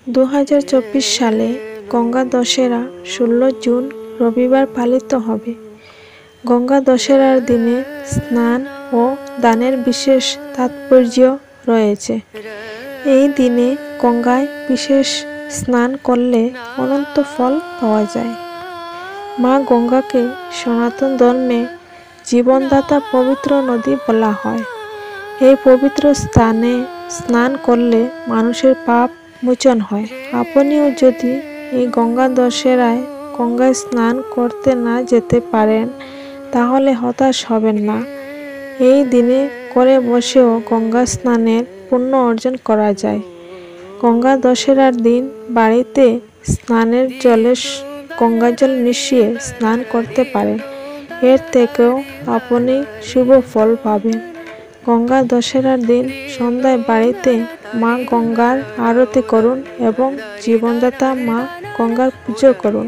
2024 সালে গঙ্গা দশেরা 16 জুন রবিবার পালিত হবে। গঙ্গা দশেরার দিনে স্নান ও দানের বিশেষ তাৎপর্য রয়েছে। এই দিনে গঙ্গায় বিশেষ স্নান করলে অনন্ত ফল পাওয়া যায়। মা গঙ্গাকে সনাতন ধর্মে জীবনদাতা পবিত্র নদী বলা হয়। এই পবিত্র স্থানে স্নান করলে মানুষের পাপ মোচন হয়। আপনিও যদি এই গঙ্গা দশেরায় গঙ্গায় স্নান করতে না যেতে পারেন তাহলে হতাশ হবেন না। এই দিনে করে বসেও গঙ্গা স্নানের পুণ্য অর্জন করা যায়। গঙ্গা দশেরার দিন বাড়িতে স্নানের জলে গঙ্গাজল মিশিয়ে স্নান করতে পারেন। এর থেকেও আপনি শুভ ফল পাবেন। গঙ্গা দশেরার দিন সন্ধ্যায় বাড়িতে মা গঙ্গার আরতি করুন এবং জীবনদাতা মা গঙ্গার পুজো করুন।